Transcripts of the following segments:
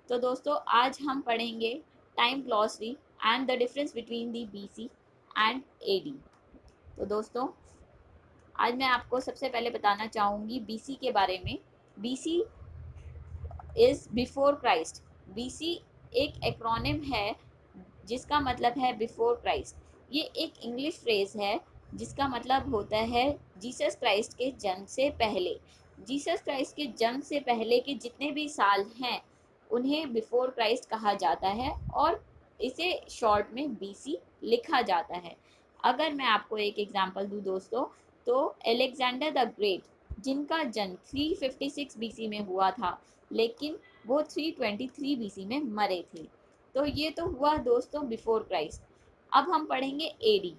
तो दोस्तों आज हम पढ़ेंगे time glossary and the difference between the BC and AD. तो दोस्तों आज मैं आपको सबसे पहले बताना चाहूँगी बीसी के बारे में। BC is before Christ. BC एक एक्रोनिम है जिसका मतलब है बिफोर क्राइस्ट। ये एक इंग्लिश फ्रेज है जिसका मतलब होता है जीसस क्राइस्ट के जन्म से पहले। जीसस क्राइस्ट के जन्म से पहले के जितने भी साल हैं उन्हें बिफोर क्राइस्ट कहा जाता है और इसे शॉर्ट में बीसी लिखा जाता है। अगर मैं आपको एक एग्जांपल दूं दोस्तों, तो एलेक्जेंडर द ग्रेट जिनका जन्म 356 बीसी में हुआ था, लेकिन वो 323 बीसी में मरे थे। तो ये तो हुआ दोस्तों बिफोर क्राइस्ट। अब हम पढ़ेंगे एडी।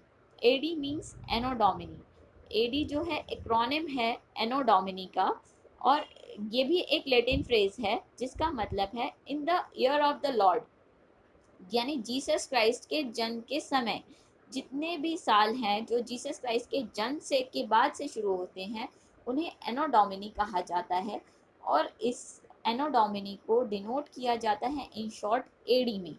एडी मीन्स एनो डोमिनी। एडी जो है एक्रोनिम है एनो डोमिनी का, और ये भी एक लैटिन फ्रेज है जिसका मतलब है in the year of the Lord, यानी जीसस क्राइस्ट के जन्म के समय जितने भी साल हैं जो जीसस क्राइस्ट के जन्म से के बाद से शुरू होते हैं उन्हें एनो डोमिनी कहा जाता है, और इस एनो डोमिनी को डिनोट किया जाता है इन शॉर्ट एडी में।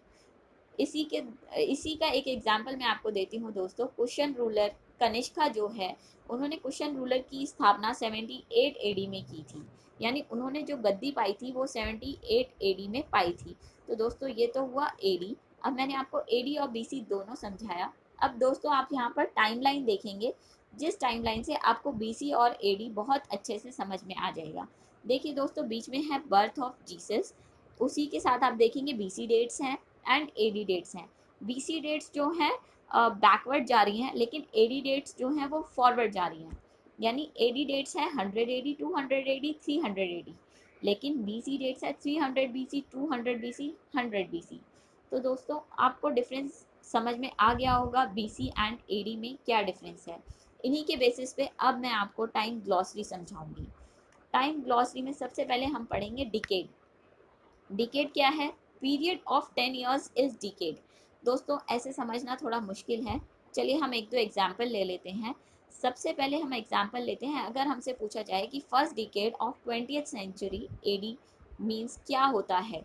इसी का एक एग्जाम्पल मैं आपको देती हूँ दोस्तों। कुशन रूलर कनिष्का जो है, उन्होंने कुशन रूलर की स्थापना 78 एडी में की थी, यानी उन्होंने जो गद्दी पाई थी वो 78 एडी में पाई थी। तो दोस्तों ये तो हुआ एडी। अब मैंने आपको एडी और बीसी दोनों समझाया। अब दोस्तों आप यहाँ पर टाइमलाइन देखेंगे, जिस टाइमलाइन से आपको बीसी और एडी बहुत अच्छे से समझ में आ जाएगा। देखिए दोस्तों, बीच में है बर्थ ऑफ जीसस, उसी के साथ आप देखेंगे बीसी डेट्स हैं एंड एडी डेट्स हैं। बीसी डेट्स जो हैं बैकवर्ड जा रही हैं, लेकिन एडी डेट्स जो हैं वो फॉरवर्ड जा रही हैं। यानी एडी डेट्स हैं 100 एडी, 200 एडी, 300 एडी, लेकिन बीसी डेट्स है 300 बीसी, 200 बीसी, 100 बीसी। तो दोस्तों आपको डिफरेंस समझ में आ गया होगा बीसी एंड एडी में क्या डिफरेंस है। इन्हीं के बेसिस पे अब मैं आपको टाइम ग्लॉसरी समझाऊंगी। टाइम ग्लॉसरी में सबसे पहले हम पढ़ेंगे डिकेड। डिकेड क्या है? Period of 10 years is decade. दोस्तों ऐसे समझना थोड़ा मुश्किल है, चलिए हम एक दो एग्जाम्पल ले लेते हैं। सबसे पहले हम एग्जाम्पल लेते हैं। अगर हमसे पूछा जाए कि first decade of 20th century AD means क्या होता है,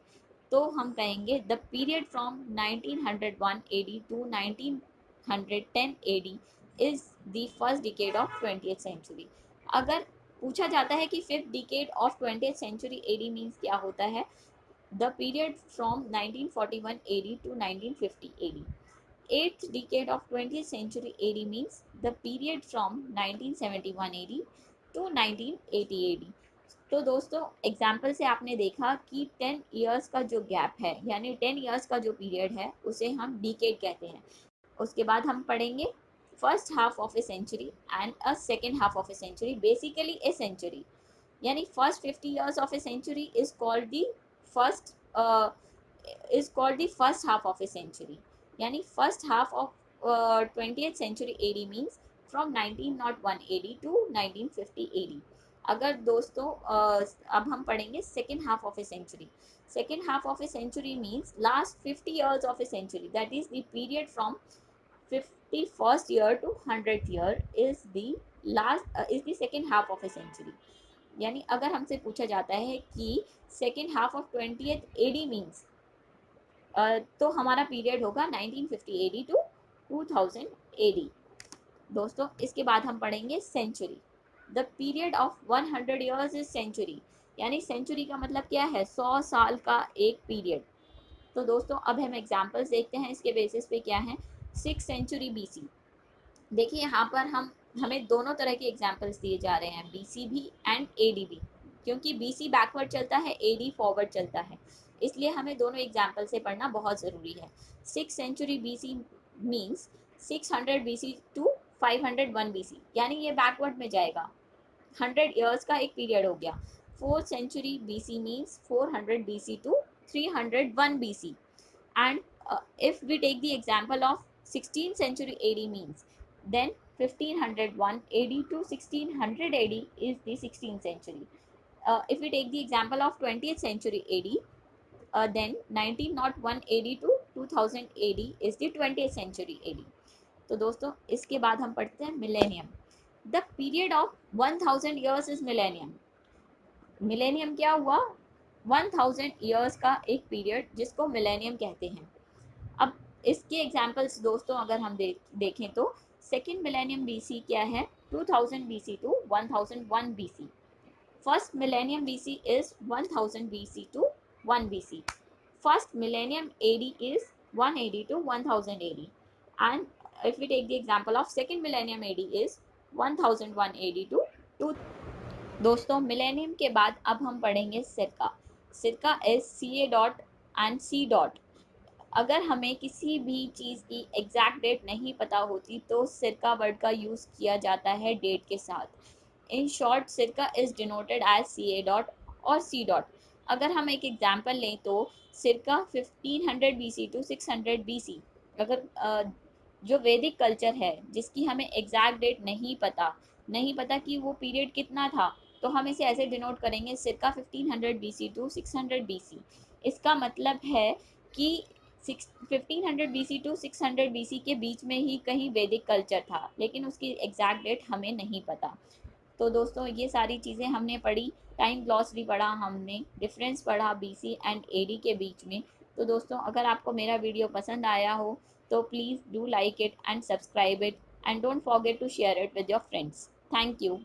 तो हम कहेंगे the period from 1901 AD to 1910 AD is the first decade of 20th century. अगर पूछा जाता है कि fifth decade of 20th century AD means क्या होता है, the period from 1941 AD to 1950 AD. Eighth decade of 20th century AD means the period from 1971 AD to 1980 AD. तो दोस्तों एग्जाम्पल से आपने देखा कि 10 ईयर्स का जो गैप है, यानी 10 ईयर्स का जो पीरियड है उसे हम डिकेड कहते हैं। उसके बाद हम पढ़ेंगे first half of a century and a second half of a century, basically a century. यानी first 50 years of a century is called the first first half of a century। यानी first half of 20th century AD means from 1901 AD to 1950 AD। अगर दोस्तों अब हम पढ़ेंगे second half of a century. Second half of a century means last 50 years of a century, that is the period from 51st year to 100th year is the is the second half of a century। यानी अगर हमसे पूछा जाता है कि second half of 20th AD means, तो हमारा period होगा 1950 एडी टू 2000 एडी। दोस्तों इसके बाद हम पढ़ेंगे century. The period of 100 years is century. यानी सेंचुरी का मतलब क्या है? 100 साल का एक पीरियड। तो दोस्तों अब हम एग्जाम्पल्स देखते हैं इसके बेसिस पे क्या है। 6th century BC. देखिए यहाँ पर हमें दोनों तरह के एग्जाम्पल्स दिए जा रहे हैं, बीसी भी एंड एडी भी, क्योंकि बीसी बैकवर्ड चलता है, एडी फॉरवर्ड चलता है, इसलिए हमें दोनों एग्जाम्पल से पढ़ना बहुत ज़रूरी है। 6th century BC means 600 BC to 501 BC, यानी ये बैकवर्ड में जाएगा, 100 ईयर्स का एक पीरियड हो गया। 4th century BC means 400 BC to 301 BC. And if we take the example of 16th century AD means, then 1501 AD to 1600 AD is the 16th century. If we take the example of 20th century AD, then 1901 AD to 2000 AD is the 20th century AD। तो दोस्तों इसके बाद हम पढ़ते हैं millennium. The period of 1000 years is millennium. Millennium क्या हुआ? 1000 years का एक पीरियड जिसको मिलेनियम कहते हैं। अब इसके एग्जांपल्स दोस्तों अगर हम देखें तो सेकेंड मिलेनियम बीसी क्या है, 2000 BC to 1001 BC. First millennium BC is 1000 BC to 1 BC. First millennium AD is 180 to 1000 AD, and if we take the example of second millennium AD is 1100 AD to 2। दोस्तों millennium के बाद अब हम पढ़ेंगे सिरका। सिरका इज CA एंड C। अगर हमें किसी भी चीज़ की एग्जैक्ट डेट नहीं पता होती तो सिरका वर्ड का यूज़ किया जाता है डेट के साथ। इन शॉर्ट सिरका इज डिनोटेड एज CA और C। अगर हम एक एग्जांपल लें तो सिरका 1500 BC टू 600 BC। अगर जो वैदिक कल्चर है जिसकी हमें एग्जैक्ट डेट नहीं पता कि वो पीरियड कितना था, तो हम इसे ऐसे डिनोट करेंगे सिरका 1500 BC टू 600 BC। इसका मतलब है कि 1500 BC टू 600 BC के बीच में ही कहीं वैदिक कल्चर था, लेकिन उसकी एग्जैक्ट डेट हमें नहीं पता। तो दोस्तों ये सारी चीज़ें हमने पढ़ी, टाइम ग्लॉसरी पढ़ा हमने, डिफरेंस पढ़ा BC एंड AD के बीच में। तो दोस्तों अगर आपको मेरा वीडियो पसंद आया हो तो please do like it and subscribe it and don't forget to share it with your friends. Thank you.